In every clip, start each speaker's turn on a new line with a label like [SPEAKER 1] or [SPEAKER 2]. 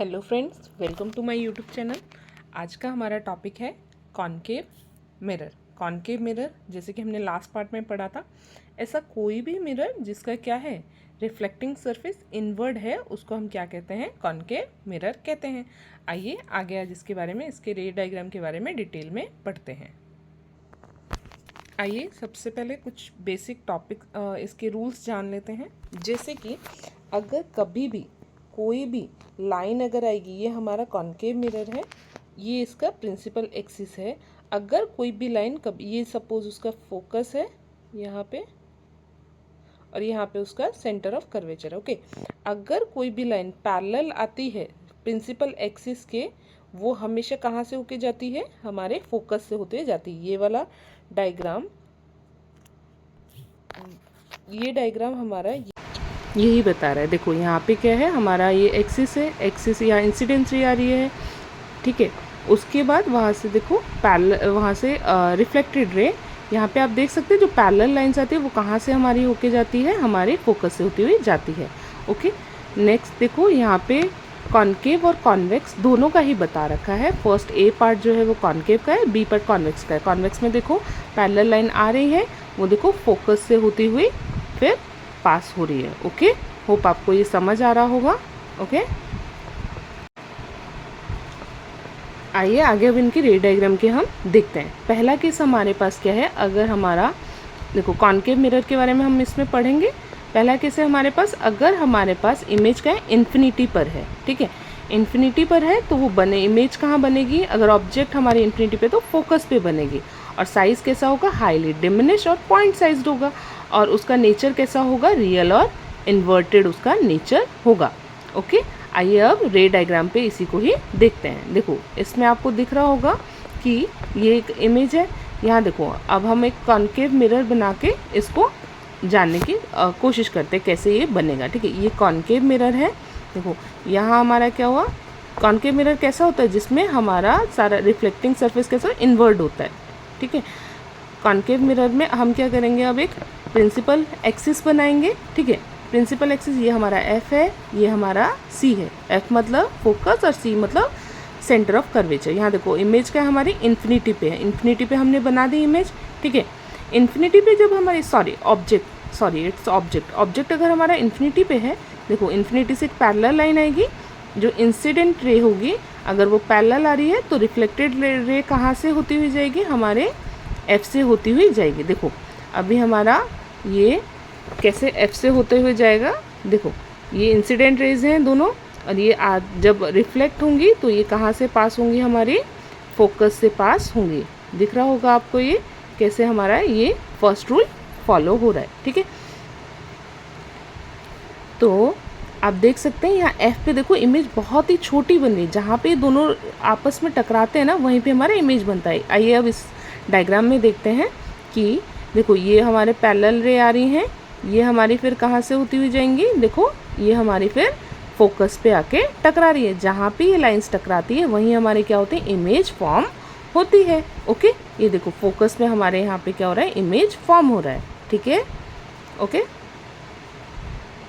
[SPEAKER 1] Hello friends, welcome to my YouTube channel. आज का हमारा टॉपिक है कॉनकेव मिरर। कॉनकेव मिरर, जैसे कि हमने लास्ट पार्ट में पढ़ा था, ऐसा कोई भी मिरर जिसका क्या है, रिफ्लेक्टिंग सरफेस इनवर्ड है, उसको हम क्या कहते हैं, कॉनकेव मिरर कहते हैं। आइए आगे आज इसके बारे में, इसके रे डायग्राम के बारे में डिटेल में पढ़ते हैं। आइए सबसे पहले कुछ बेसिक टॉपिक, इसके रूल्स जान लेते हैं। जैसे कि अगर कभी भी कोई भी लाइन अगर आएगी, ये हमारा कॉनकेव मिरर है, ये इसका प्रिंसिपल एक्सिस है। अगर कोई भी लाइन कभी, ये सपोज उसका फोकस है यहाँ पे और यहाँ पे उसका सेंटर ऑफ कर्वेचर, ओके। अगर कोई भी लाइन पैरेलल आती है प्रिंसिपल एक्सिस के, वो हमेशा कहाँ से होके जाती है, हमारे फोकस से होते जाती है। ये वाला डायग्राम, ये डायग्राम हमारा यही बता रहा है। देखो यहाँ पे क्या है, हमारा ये एक्सिस है, एक्सिस यहाँ इंसिडेंस रे आ रही है, ठीक है। उसके बाद वहाँ से देखो पैरेलल, वहाँ से रिफ्लेक्टेड रे, यहाँ पे आप देख सकते हैं जो पैरेलल लाइंस आती है वो कहाँ से हमारी होके जाती है, हमारे फोकस से होती हुई जाती है, ओके। नेक्स्ट देखो यहाँ पे कॉनकेव और कॉन्वेक्स दोनों का ही बता रखा है। फर्स्ट ए पार्ट जो है वो कॉनकेव का है, बी पार्ट कॉन्वेक्स का है। कॉन्वेक्स में देखो पैरेलल लाइन आ रही है, वो देखो फोकस से होती हुई फिर पास हो रही है, ओके। होप आपको ये समझ आ रहा होगा, ओके। आइए आगे अब इनकी रे डायग्राम के हम देखते हैं। पहला केस हमारे पास क्या है, अगर हमारा देखो कॉनकेव मिरर के बारे में हम इसमें पढ़ेंगे। पहला केस है हमारे पास, अगर हमारे पास इमेज का है इन्फिनिटी पर है, ठीक है, इन्फिनिटी पर है तो वो बने, इमेज कहाँ बनेगी, अगर ऑब्जेक्ट हमारे इन्फिनिटी पे तो फोकस पे बनेगी। और साइज कैसा होगा, हाईली डिमिनिश और पॉइंट साइज्ड होगा। और उसका नेचर कैसा होगा, रियल और इन्वर्टेड उसका नेचर होगा, ओके। आइए अब रे डायग्राम पे इसी को ही देखते हैं। देखो इसमें आपको दिख रहा होगा कि ये एक इमेज है। यहाँ देखो अब हम एक कॉनकेव मिरर बना के इसको जानने की कोशिश करते हैं कैसे ये बनेगा, ठीक है। ये कॉनकेव मिरर है। देखो यहाँ हमारा क्या हुआ, कॉनकेव मिरर कैसा होता है, जिसमें हमारा सारा रिफ्लेक्टिंग सरफेस कैसा इन्वर्ड होता है, ठीक है। कॉनकेव मिरर में हम क्या करेंगे, अब एक प्रिंसिपल एक्सिस बनाएंगे, ठीक है। प्रिंसिपल एक्सिस ये हमारा एफ है, ये हमारा सी है। एफ मतलब फोकस और सी मतलब सेंटर ऑफ कर्वेचर। यहाँ देखो इमेज क्या हमारी इन्फिनिटी पे है, इन्फिनिटी पे हमने बना दी इमेज, ठीक है। इन्फिनिटी पे जब हमारी ऑब्जेक्ट अगर हमारा इन्फिनिटी पे है, देखो इन्फिनिटी से एक पैरेलल लाइन आएगी, जो इंसिडेंट रे होगी, अगर वो पैरेलल आ रही है तो रिफ्लेक्टेड रे कहाँ से होती हुई जाएगी, हमारे एफ से होती हुई जाएगी। देखो अभी हमारा ये कैसे एफ से होते हुए जाएगा, देखो ये इंसिडेंट रेज हैं दोनों, और ये जब रिफ्लेक्ट होंगी तो ये कहाँ से पास होंगी, हमारी फोकस से पास होंगी। दिख रहा होगा आपको ये कैसे हमारा ये फर्स्ट रूल फॉलो हो रहा है, ठीक है। तो आप देख सकते हैं यहाँ एफ पे देखो इमेज बहुत ही छोटी बन रही है, जहाँ पे दोनों आपस में टकराते हैं ना, वहीं पे हमारा इमेज बनता है। आइए अब इस डायग्राम में देखते हैं कि देखो ये हमारे पैरेलल रे आ रही हैं, ये हमारी फिर कहाँ से होती हुई जाएंगी, देखो ये हमारी फिर फोकस पे आके टकरा रही है। जहाँ पे ये लाइंस टकराती है वहीं हमारे क्या होते हैं, इमेज फॉर्म होती है, ओके। ये देखो फोकस में हमारे यहाँ पे क्या हो रहा है, इमेज फॉर्म हो रहा है, ठीक है, ओके।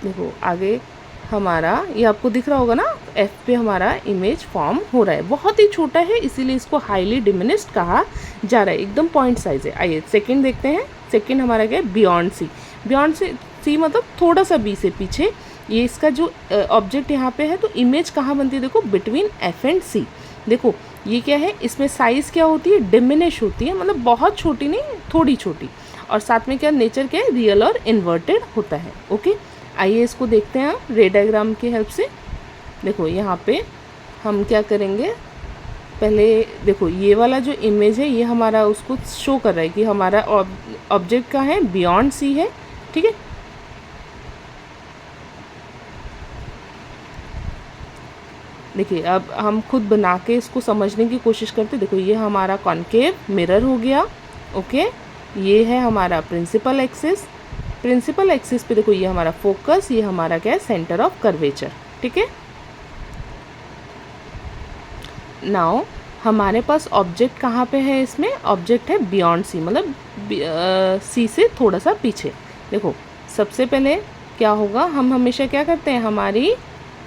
[SPEAKER 1] देखो आगे हमारा ये आपको दिख रहा होगा ना, एफ पे हमारा इमेज फॉर्म हो रहा है, बहुत ही छोटा है इसीलिए इसको हाईली डिमिनिश्ड कहा जा रहा है, एकदम पॉइंट साइज है। आइए सेकंड देखते हैं। सेकंड हमारा क्या है, बियॉन्ड सी। बियॉन्ड सी मतलब थोड़ा सा बी से पीछे, ये इसका जो ऑब्जेक्ट यहाँ पे है, तो इमेज कहाँ बनती है, देखो बिटवीन एफ एंड सी। देखो ये क्या है, इसमें साइज़ क्या होती है, डिमिनिश होती है, मतलब बहुत छोटी नहीं, थोड़ी छोटी। और साथ में क्या नेचर क्या है, रियल और इन्वर्टेड होता है, ओके। आइए इसको देखते हैं रे डायग्राम की हेल्प से। देखो यहाँ पे हम क्या करेंगे, पहले देखो ये वाला जो इमेज है ये हमारा उसको शो कर रहा है कि हमारा ऑब्जेक्ट का है, बियॉन्ड सी है, ठीक है। देखिए अब हम खुद बना के इसको समझने की कोशिश करते। देखो ये हमारा कॉनकेव मिरर हो गया, ओके। ये है हमारा प्रिंसिपल एक्सिस। प्रिंसिपल एक्सिस पे देखो ये हमारा फोकस, ये हमारा क्या है, सेंटर ऑफ कर्वेचर, ठीक है। नाउ हमारे पास ऑब्जेक्ट कहाँ पे है, इसमें ऑब्जेक्ट है बियॉन्ड सी, मतलब सी से थोड़ा सा पीछे। देखो सबसे पहले क्या होगा, हम हमेशा क्या करते हैं, हमारी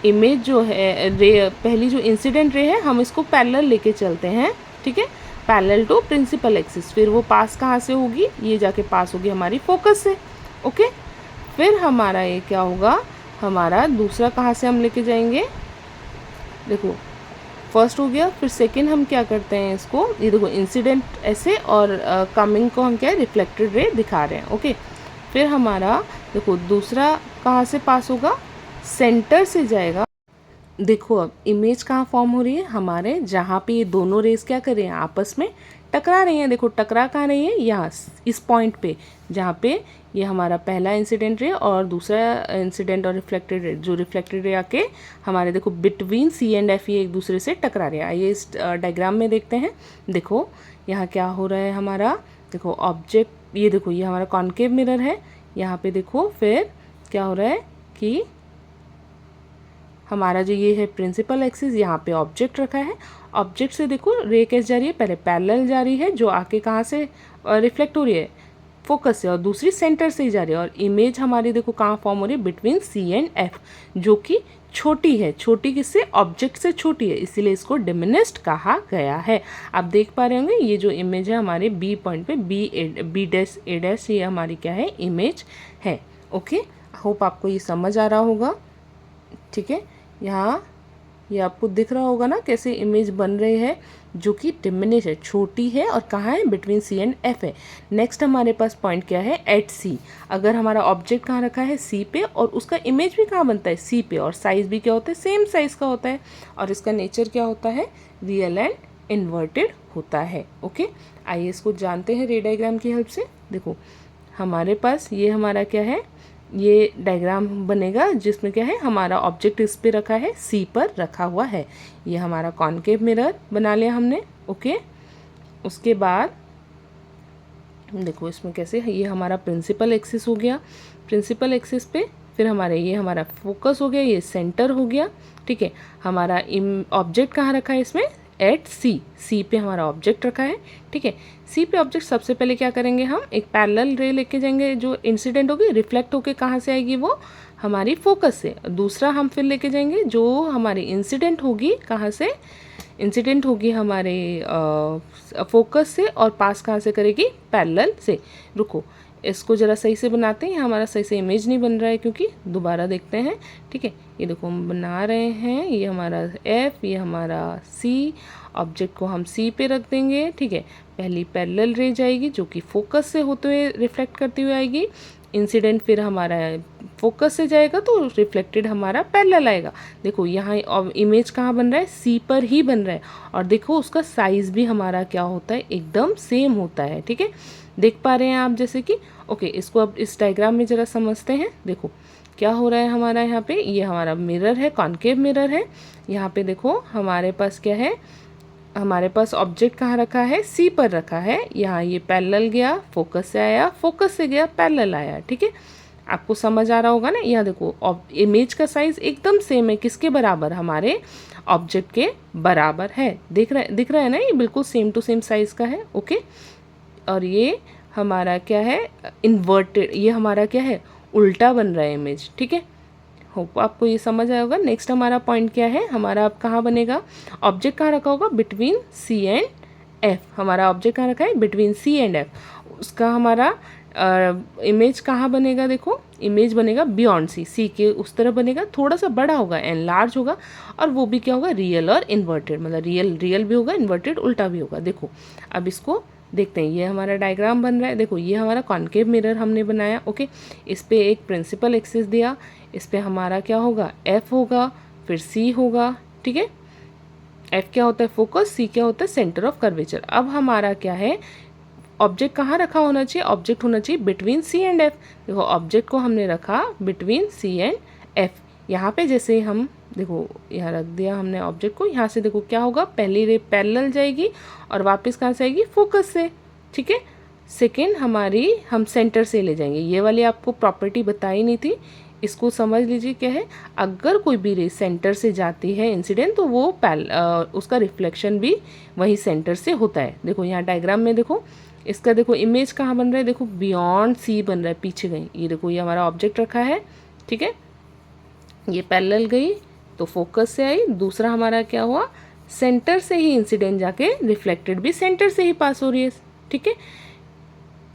[SPEAKER 1] इमेज जो है रे, पहली जो इंसिडेंट रे है हम इसको पैरेलल लेके चलते हैं, ठीक है, पैरेलल टू प्रिंसिपल एक्सिस। फिर वो पास कहाँ से होगी, ये जाके पास होगी हमारी फोकस से, ओके। फिर हमारा ये क्या होगा, हमारा दूसरा कहाँ से हम लेके जाएंगे, देखो फर्स्ट हो गया, फिर सेकंड हम क्या करते हैं इसको, ये देखो इंसिडेंट ऐसे और कमिंग को हम क्या है रिफ्लेक्टेड रे दिखा रहे हैं, ओके। फिर हमारा देखो दूसरा कहाँ से पास होगा, सेंटर से जाएगा। देखो अब इमेज कहाँ फॉर्म हो रही है हमारे, जहाँ पे ये दोनों रेस क्या कर रहे हैं, आपस में टकरा रही हैं। देखो टकरा कहाँ रही है, यहाँ इस पॉइंट पे, जहाँ पे ये हमारा पहला इंसिडेंट रे और दूसरा इंसिडेंट और रिफ्लेक्टेड रे, जो रिफ्लेक्टेड रे आके हमारे देखो बिटवीन सी एंड एफ ये एक दूसरे से टकरा रहे हैं। आइए इस डायग्राम में देखते हैं। देखो यहाँ क्या हो रहा है हमारा, देखो ऑब्जेक्ट, ये देखो ये हमारा कॉन्केव मिरर है, यहाँ पे देखो फिर क्या हो रहा है कि हमारा जो ये है प्रिंसिपल एक्सिस, यहाँ पे ऑब्जेक्ट रखा है, ऑब्जेक्ट से देखो रे कैसे जा रही है, पहले पैरेलल जा रही है जो आके कहाँ से रिफ्लेक्ट हो रही है, फोकस से, और दूसरी सेंटर से ही जा रही है। और इमेज हमारी देखो कहाँ फॉर्म हो रही है, बिटवीन सी एंड एफ, जो कि छोटी है, छोटी किससे, ऑब्जेक्ट से छोटी है, इसीलिए इसको डिमिनिस्ड कहा गया है। आप देख पा रहे होंगे ये जो इमेज है हमारे बी पॉइंट पे, बी डैश ए डैश, ये हमारी क्या है, इमेज है, ओके। होप आपको ये समझ आ रहा होगा, ठीक है। यहाँ ये आपको दिख रहा होगा ना कैसे इमेज बन रही है, जो कि डिमिनिश है, छोटी है, और कहाँ है, बिटवीन सी एंड एफ है। नेक्स्ट हमारे पास पॉइंट क्या है, एट सी। अगर हमारा ऑब्जेक्ट कहाँ रखा है, सी पे, और उसका इमेज भी कहाँ बनता है, सी पे, और साइज भी क्या होता है, सेम साइज का होता है, और इसका नेचर क्या होता है, रियल एंड इन्वर्टेड होता है, ओके। आइए इसको जानते हैं रे डायग्राम की हेल्प से। देखो हमारे पास ये हमारा क्या है, ये डायग्राम बनेगा जिसमें क्या है, हमारा ऑब्जेक्ट इस पे रखा है, सी पर रखा हुआ है, ये हमारा कॉन्केव मिरर बना लिया हमने, ओके। उसके बाद देखो इसमें कैसे, ये हमारा प्रिंसिपल एक्सिस हो गया, प्रिंसिपल एक्सिस पे फिर हमारे ये हमारा फोकस हो गया, ये सेंटर हो गया, ठीक है। हमारा ऑब्जेक्ट कहाँ रखा है इसमें, एट सी, सी पे हमारा ऑब्जेक्ट रखा है, ठीक है। सी पे ऑब्जेक्ट, सबसे पहले क्या करेंगे हम, एक पैरेलल रे लेके जाएंगे, जो इंसिडेंट होगी रिफ्लेक्ट होके कहाँ से आएगी, वो हमारी फोकस से। दूसरा हम फिर लेके जाएंगे जो हमारी इंसिडेंट होगी, कहाँ से, इंसिडेंट होगी हमारे फोकस से, और पास कहाँ से करेगी, पैरेलल से। रुको इसको ज़रा सही से बनाते हैं, हमारा सही से इमेज नहीं बन रहा है, क्योंकि दोबारा देखते हैं, ठीक है। ये देखो हम बना रहे हैं, ये हमारा एफ, ये हमारा सी, ऑब्जेक्ट को हम सी पे रख देंगे, ठीक है। पहली पैरेलल रे जाएगी जो कि फोकस से होते हुए रिफ्लेक्ट करती हुई आएगी, इंसिडेंट फिर हमारा फोकस से जाएगा तो रिफ्लेक्टेड हमारा पैरेलल आएगा। देखो यहाँ इमेज कहाँ बन रहा है, सी पर ही बन रहा है, और देखो उसका साइज़ भी हमारा क्या होता है, एकदम सेम होता है, ठीक है। देख पा रहे हैं आप जैसे कि, ओके। इसको अब इस डायग्राम में ज़रा समझते हैं। देखो क्या हो रहा है हमारा यहाँ पे, ये हमारा मिरर है, कॉन्केव मिरर है, यहाँ पे देखो हमारे पास क्या है, हमारे पास ऑब्जेक्ट कहाँ रखा है, सी पर रखा है, यहाँ ये पैरेलल गया, फोकस से आया, फोकस से गया, पैरेलल आया, ठीक है। आपको समझ आ रहा होगा ना। यहाँ देखो इमेज का साइज एकदम सेम है, किसके बराबर, हमारे ऑब्जेक्ट के बराबर है, दिख रहा है ना, ये बिल्कुल सेम टू सेम साइज का है, ओके। और ये हमारा क्या है, इन्वर्टेड, ये हमारा क्या है, उल्टा बन रहा है इमेज, ठीक है। होप आपको ये समझ आया होगा। नेक्स्ट हमारा पॉइंट क्या है, हमारा अब कहाँ बनेगा, ऑब्जेक्ट कहाँ रखा होगा, बिटवीन सी एंड एफ, हमारा ऑब्जेक्ट कहाँ रखा है, बिटवीन सी एंड एफ, उसका हमारा इमेज कहाँ बनेगा, देखो इमेज बनेगा बियॉन्ड सी, सी के उस तरह बनेगा, थोड़ा सा बड़ा होगा, एनलार्ज होगा, और वो भी क्या होगा, रियल और इन्वर्टेड, मतलब रियल भी होगा, इन्वर्टेड उल्टा भी होगा। देखो अब इसको देखते हैं, ये हमारा डायग्राम बन रहा है। देखो ये हमारा कॉन्केव मिरर हमने बनाया, ओके। इस पे एक प्रिंसिपल एक्सिस दिया, इस पे हमारा क्या होगा, एफ होगा, फिर सी होगा, ठीक है। एफ क्या होता है, फोकस, सी क्या होता है, सेंटर ऑफ कर्वेचर। अब हमारा क्या है, ऑब्जेक्ट कहाँ रखा होना चाहिए, ऑब्जेक्ट होना चाहिए बिटवीन सी एंड एफ। देखो ऑब्जेक्ट को हमने रखा बिटवीन सी एंड एफ। यहाँ पे जैसे हम देखो यहाँ रख दिया हमने ऑब्जेक्ट को, यहाँ से देखो क्या होगा, पहली रे पैरेलल जाएगी और वापस कहाँ से आएगी, फोकस से, ठीक है। सेकेंड हमारी हम सेंटर से ले जाएंगे, ये वाली आपको प्रॉपर्टी बताई नहीं थी, इसको समझ लीजिए क्या है, अगर कोई भी रे सेंटर से जाती है इंसिडेंट, तो वो उसका रिफ्लेक्शन भी वही सेंटर से होता है। देखो यहाँ डायग्राम में देखो, इसका देखो इमेज कहाँ बन रहा है, देखो बियॉन्ड सी बन रहा है, पीछे गई, ये देखो ये हमारा ऑब्जेक्ट रखा है, ठीक है, ये पैरेलल गई, तो फोकस से आई, दूसरा हमारा क्या हुआ, सेंटर से ही इंसिडेंट जाके रिफ्लेक्टेड भी सेंटर से ही पास हो रही है, ठीक है।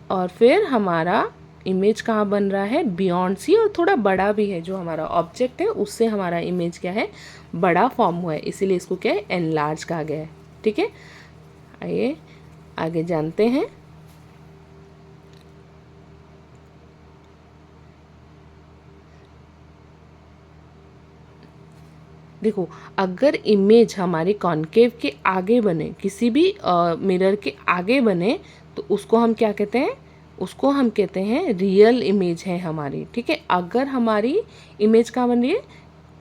[SPEAKER 1] और फिर हमारा इमेज कहाँ बन रहा है, बियॉन्ड सी, और थोड़ा बड़ा भी है, जो हमारा ऑब्जेक्ट है उससे हमारा इमेज क्या है, बड़ा फॉर्म हुआ है, इसीलिए इसको क्या है, एनलार्ज कहा गया है, ठीक है। आइए आगे जानते हैं। देखो, अगर इमेज हमारी कॉन्केव के आगे बने, किसी भी मिरर के आगे बने, तो उसको हम क्या कहते हैं, उसको हम कहते हैं रियल इमेज है हमारी, ठीक है। अगर हमारी इमेज कहाँ बन रही है,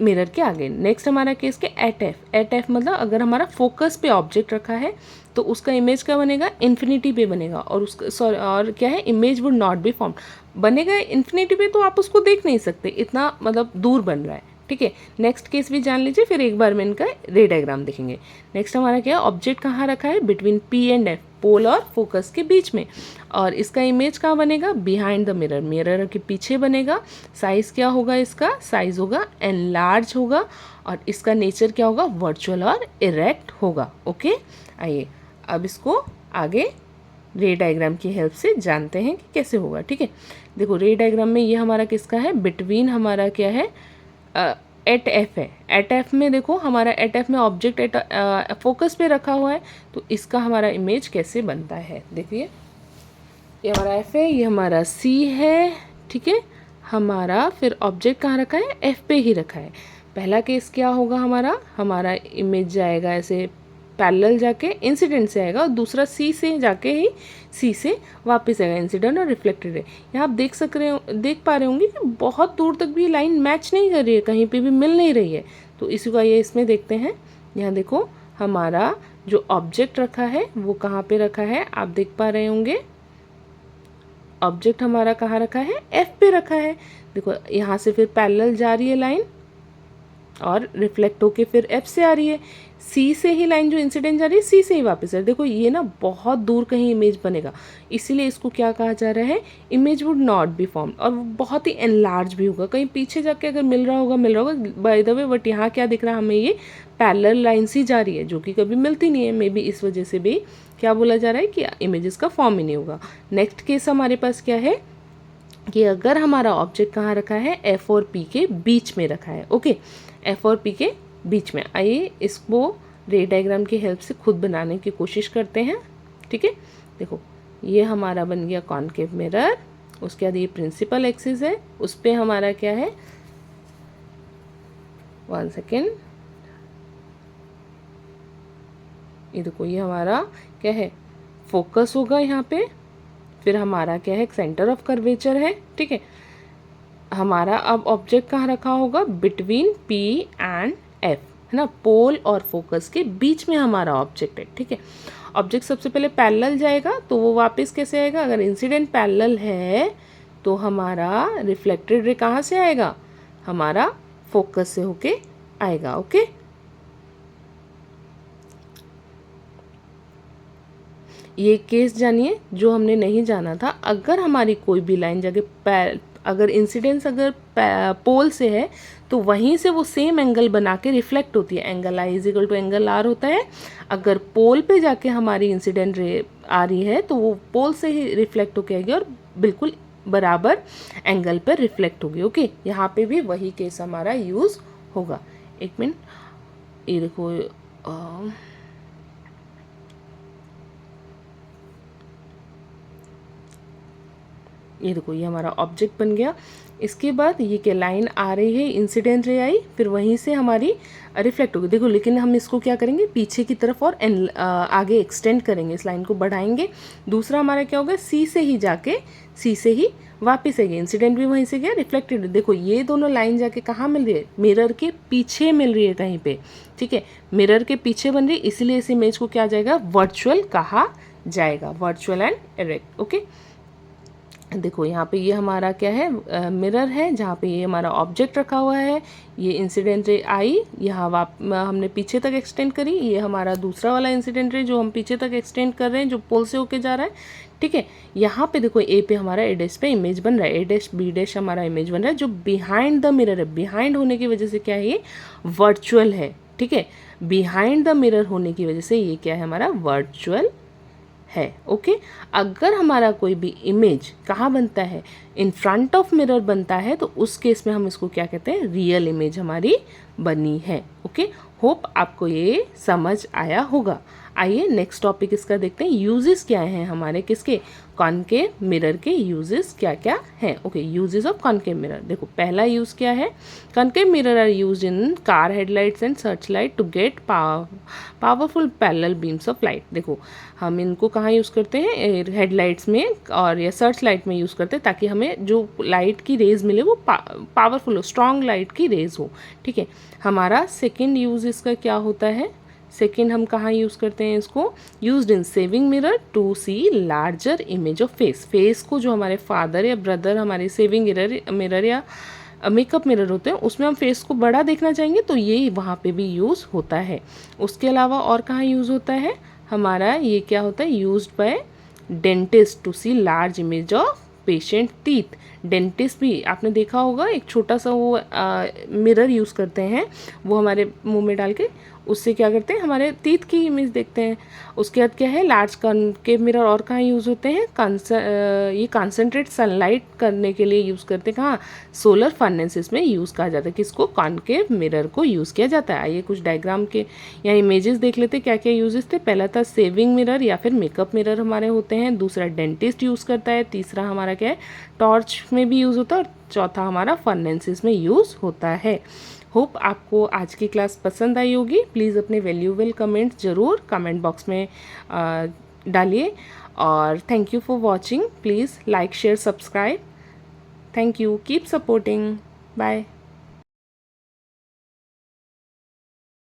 [SPEAKER 1] मिरर के आगे। नेक्स्ट हमारा केस के एट एफ मतलब अगर हमारा फोकस पे ऑब्जेक्ट रखा है तो उसका इमेज क्या बनेगा, इन्फिनिटी पे बनेगा, और उसका सॉरी और क्या है, image would not be form, बनेगा इन्फिनिटी पे, तो आप उसको देख नहीं सकते, इतना मतलब दूर बन रहा है, ठीक है। नेक्स्ट केस भी जान लीजिए, फिर एक बार में इनका रे डायग्राम देखेंगे। नेक्स्ट हमारा क्या है, ऑब्जेक्ट कहाँ रखा है, बिटवीन पी एंड एफ, पोल और फोकस के बीच में, और इसका इमेज कहाँ बनेगा, बिहाइंड द मिरर, मिरर के पीछे बनेगा। साइज़ क्या होगा, इसका साइज़ होगा एनलार्ज होगा, और इसका नेचर क्या होगा, वर्चुअल और इरेक्ट होगा, ओके। आइए अब इसको आगे रे डायग्राम की हेल्प से जानते हैं कि कैसे होगा, ठीक है। देखो, रे डायग्राम में ये हमारा किसका है, बिटवीन हमारा क्या है, एट एफ है। एट एफ में देखो, हमारा एट एफ में ऑब्जेक्ट एट फोकस पे रखा हुआ है, तो इसका हमारा इमेज कैसे बनता है, देखिए, ये हमारा एफ है, ये हमारा सी है, ठीक है। हमारा फिर ऑब्जेक्ट कहाँ रखा है, एफ पे ही रखा है। पहला केस क्या होगा, हमारा इमेज जाएगा ऐसे पैरेलल जाके इंसिडेंट से आएगा, और दूसरा सी से जाके ही सी से वापस आएगा, इंसिडेंट और रिफ्लेक्टेड है। यहाँ आप देख पा रहे होंगे कि बहुत दूर तक भी लाइन मैच नहीं कर रही है, कहीं पे भी मिल नहीं रही है। तो इसी को ये इसमें देखते हैं। यहाँ देखो, हमारा जो ऑब्जेक्ट रखा है वो कहाँ पे रखा है, आप देख पा रहे होंगे, ऑब्जेक्ट हमारा कहाँ रखा है, एफ पे रखा है। देखो, यहाँ से फिर पैरेलल जा रही है लाइन, और रिफ्लेक्ट होके फिर एफ से आ रही है, सी से ही लाइन जो इंसिडेंट जा रही है सी से ही वापस है। देखो, ये ना बहुत दूर कहीं इमेज बनेगा, इसीलिए इसको क्या कहा जा रहा है, image would not be form, और वो बहुत ही एनलार्ज भी होगा, कहीं पीछे जाके अगर मिल रहा होगा बाय द वे। बट यहाँ क्या दिख रहा है हमें, ये पैरेलल लाइन सी जा रही है, जो कि कभी मिलती नहीं है, मे बी इस वजह से भी क्या बोला जा रहा है कि इमेजेस का फॉर्म ही नहीं होगा। नेक्स्ट केस हमारे पास क्या है कि अगर हमारा ऑब्जेक्ट कहाँ रखा है, एफ और पी के बीच में रखा है, ओके, एफ और पी के बीच में। आइए इसको रे डायग्राम की हेल्प से खुद बनाने की कोशिश करते हैं, ठीक है। देखो, ये हमारा बन गया कॉनकेव मिरर, उसके बाद ये प्रिंसिपल एक्सिस है, उस पर हमारा क्या है, 1 सेकेंड, ये देखो, ये हमारा क्या है, फोकस होगा यहाँ पे, फिर हमारा क्या है, सेंटर ऑफ कर्वेचर है, ठीक है। हमारा अब ऑब्जेक्ट कहाँ रखा होगा, बिटवीन पी एंड एफ, है ना, पोल और फोकस के बीच में हमारा ऑब्जेक्ट है, ठीक है। ऑब्जेक्ट सबसे पहले पैरेलल जाएगा, तो वो वापस कैसे आएगा, अगर इंसिडेंट पैरेलल है तो हमारा रिफ्लेक्टेड रे कहाँ से आएगा, हमारा फोकस से होके आएगा, ओके। ये केस जानिए जो हमने नहीं जाना था। अगर हमारी कोई भी लाइन जगह अगर इंसिडेंस अगर पोल से है तो वहीं से वो सेम एंगल बना के रिफ्लेक्ट होती है, angle I is equal to angle R होता है। अगर पोल पे जाके हमारी इंसिडेंट रे आ रही है तो वो पोल से ही रिफ्लेक्ट होके आएगी और बिल्कुल बराबर एंगल पर रिफ्लेक्ट होगी, ओके। यहाँ पे भी वही केस हमारा यूज़ होगा। एक मिनट, ये देखो, ये देखो, ये हमारा ऑब्जेक्ट बन गया। इसके बाद ये क्या लाइन आ रही है, इंसिडेंट रे आई, फिर वहीं से हमारी रिफ्लेक्ट होगी। देखो, लेकिन हम इसको क्या करेंगे, पीछे की तरफ और आगे एक्सटेंड करेंगे, इस लाइन को बढ़ाएंगे। दूसरा हमारा क्या होगा, सी से ही जाके सी से ही वापस आएगी, इंसिडेंट भी वहीं से गया, रिफ्लेक्टेड। देखो, ये दोनों लाइन जाके कहाँ मिल रही है, मिरर के पीछे मिल रही है कहीं पे, ठीक है, मिरर के पीछे बन रही है, इसीलिए इस इमेज को क्या जाएगा, वर्चुअल कहा जाएगा, वर्चुअल एंड इरेक्ट, ओके। देखो यहाँ पे ये हमारा क्या है, मिरर है, जहाँ पे ये हमारा ऑब्जेक्ट रखा हुआ है, ये इंसिडेंट रे आई यहाँ हमने पीछे तक एक्सटेंड करी, ये हमारा दूसरा वाला इंसिडेंट रे जो हम पीछे तक एक्सटेंड कर रहे हैं, जो पोल से होके जा रहा है, ठीक है। यहाँ पे देखो ए पे हमारा ए डैश पे इमेज बन रहा है, ए डैश बी डैश हमारा इमेज बन रहा है, जो बिहाइंड द मिरर है। बिहाइंड होने की वजह से क्या है, ये वर्चुअल है, ठीक है। बिहाइंड द मिरर होने की वजह से ये क्या है, हमारा वर्चुअल है, ओके। अगर हमारा कोई भी इमेज कहाँ बनता है, इन फ्रंट ऑफ मिरर बनता है, तो उस केस में हम इसको क्या कहते हैं, रियल इमेज हमारी बनी है, ओके। होप आपको ये समझ आया होगा। आइए नेक्स्ट टॉपिक इसका देखते हैं, यूजेस क्या हैं हमारे किसके, कॉनकेव मिरर के यूजेस क्या क्या हैं। Okay, uses of concave mirror. देखो पहला यूज़ क्या है, concave mirror are used in car headlights and search light to get powerful parallel beams of light. देखो हम इनको कहाँ यूज़ करते हैं, हेडलाइट्स में और या सर्च लाइट में यूज़ करते हैं, ताकि हमें जो लाइट की रेज मिले वो पावरफुल हो, स्ट्रॉन्ग लाइट की रेज हो, ठीक है। हमारा सेकेंड यूज़ इसका क्या होता है, सेकेंड हम कहाँ यूज़ करते हैं इसको, used in shaving mirror to see larger image of face. Face को जो हमारे फादर या ब्रदर हमारे सेविंग मिरर या मेकअप मिरर होते हैं, उसमें हम फेस को बड़ा देखना चाहेंगे तो ये वहाँ पे भी यूज़ होता है। उसके अलावा और कहाँ यूज़ होता है हमारा, ये क्या होता है, used by dentist to see large image of patient teeth. Dentist भी आपने देखा होगा, एक छोटा सा वो मिरर यूज़ करते हैं, वो हमारे मुंह में डाल के उससे क्या करते हैं, हमारे टीथ की इमेज देखते हैं। उसके बाद क्या है, लार्ज कॉनकेव मिरर और कहाँ यूज़ होते हैं, ये कॉन्सेंट्रेट सनलाइट करने के लिए यूज़ करते हैं, कहाँ, सोलर फर्नेसेस में यूज़ कहा जाता है, किसको, कॉनकेव मिरर को यूज़ किया जाता है। आइए कुछ डायग्राम के या इमेजेस देख लेते हैं क्या क्या यूजेस थे। पहला था सेविंग मिरर या फिर मेकअप मिरर हमारे होते हैं, दूसरा डेंटिस्ट यूज़ करता है, तीसरा हमारा क्या है, टॉर्च में भी यूज़ होता है, और चौथा हमारा फर्नेसेस में यूज़ होता है। होप आपको आज की क्लास पसंद आई होगी। प्लीज़ अपने वैल्यूएबल कमेंट ज़रूर कमेंट बॉक्स में डालिए, और thank you for watching. Please like share subscribe. Thank you, keep supporting, bye.